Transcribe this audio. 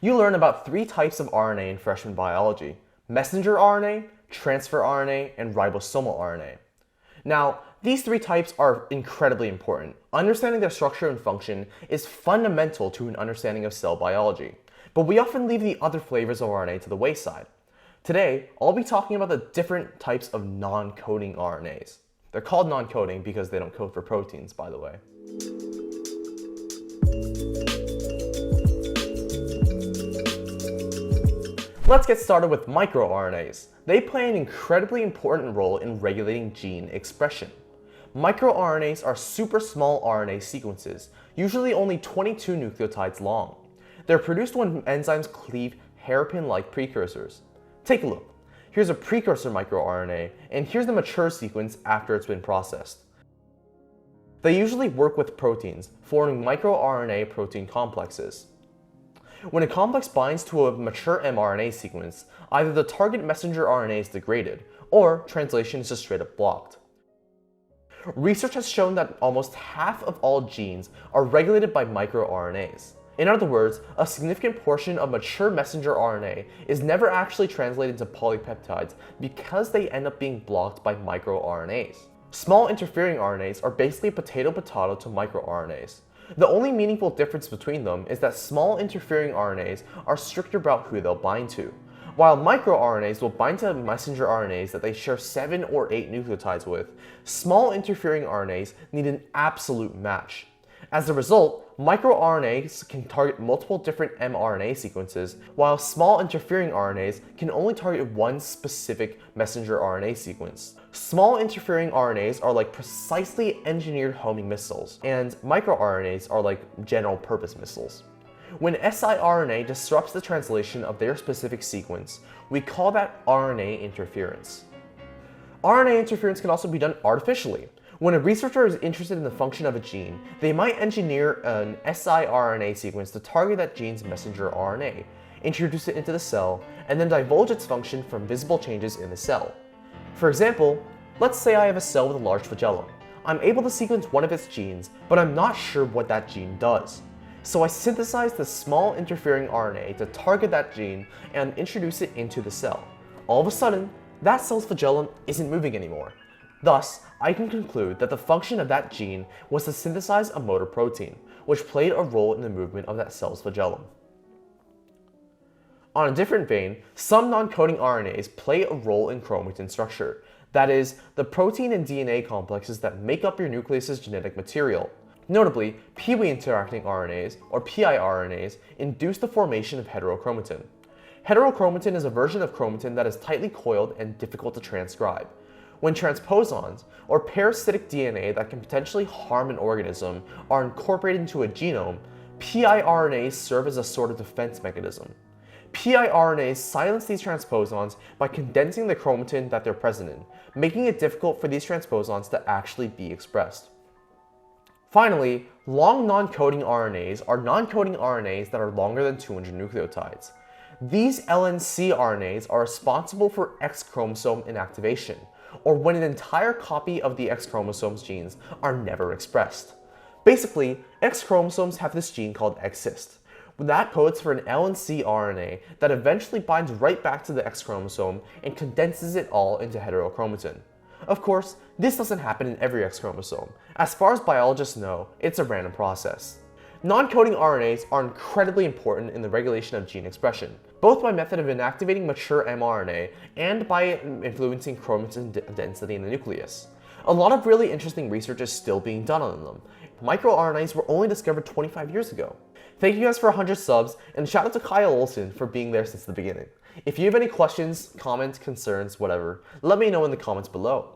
You learn about three types of RNA in freshman biology: messenger RNA, transfer RNA, and ribosomal RNA. Now, these three types are incredibly important. Understanding their structure and function is fundamental to an understanding of cell biology, but we often leave the other flavors of RNA to the wayside. Today, I'll be talking about the different types of non-coding RNAs. They're called non-coding because they don't code for proteins, by the way. Let's get started with microRNAs. They play an incredibly important role in regulating gene expression. MicroRNAs are super small RNA sequences, usually only 22 nucleotides long. They're produced when enzymes cleave hairpin-like precursors. Take a look. Here's a precursor microRNA, and here's the mature sequence after it's been processed. They usually work with proteins, forming microRNA protein complexes. When a complex binds to a mature mRNA sequence, either the target messenger RNA is degraded, or translation is just straight up blocked. Research has shown that almost half of all genes are regulated by microRNAs. In other words, a significant portion of mature messenger RNA is never actually translated into polypeptides because they end up being blocked by microRNAs. Small interfering RNAs are basically potato to microRNAs. The only meaningful difference between them is that small interfering RNAs are stricter about who they'll bind to, while microRNAs will bind to messenger RNAs that they share 7 or 8 nucleotides with. Small interfering RNAs need an absolute match. As a result, microRNAs can target multiple different mRNA sequences, while small interfering RNAs can only target one specific messenger RNA sequence. Small interfering RNAs are like precisely engineered homing missiles, and microRNAs are like general purpose missiles. When siRNA disrupts the translation of their specific sequence, we call that RNA interference. RNA interference can also be done artificially. When a researcher is interested in the function of a gene, they might engineer an siRNA sequence to target that gene's messenger RNA, introduce it into the cell, and then divulge its function from visible changes in the cell. For example, let's say I have a cell with a large flagellum. I'm able to sequence one of its genes, but I'm not sure what that gene does. So I synthesize the small interfering RNA to target that gene and introduce it into the cell. All of a sudden, that cell's flagellum isn't moving anymore. Thus, I can conclude that the function of that gene was to synthesize a motor protein, which played a role in the movement of that cell's flagellum. On a different vein, some non-coding RNAs play a role in chromatin structure, that is, the protein and DNA complexes that make up your nucleus's genetic material. Notably, Pee-wee interacting RNAs, or piRNAs, induce the formation of heterochromatin. Heterochromatin is a version of chromatin that is tightly coiled and difficult to transcribe. When transposons, or parasitic DNA that can potentially harm an organism, are incorporated into a genome, piRNAs serve as a sort of defense mechanism. piRNAs silence these transposons by condensing the chromatin that they're present in, making it difficult for these transposons to actually be expressed. Finally, long non-coding RNAs are non-coding RNAs that are longer than 200 nucleotides. These LNC RNAs are responsible for X chromosome inactivation, or when an entire copy of the X chromosome's genes are never expressed. Basically, X chromosomes have this gene called X-cyst. That codes for an LNC RNA that eventually binds right back to the X chromosome and condenses it all into heterochromatin. Of course, this doesn't happen in every X chromosome. As far as biologists know, it's a random process. Non-coding RNAs are incredibly important in the regulation of gene expression, both by method of inactivating mature mRNA and by influencing chromatin density in the nucleus. A lot of really interesting research is still being done on them. MicroRNAs were only discovered 25 years ago. Thank you guys for 100 subs, and shout out to Kyle Olson for being there since the beginning. If you have any questions, comments, concerns, whatever, let me know in the comments below.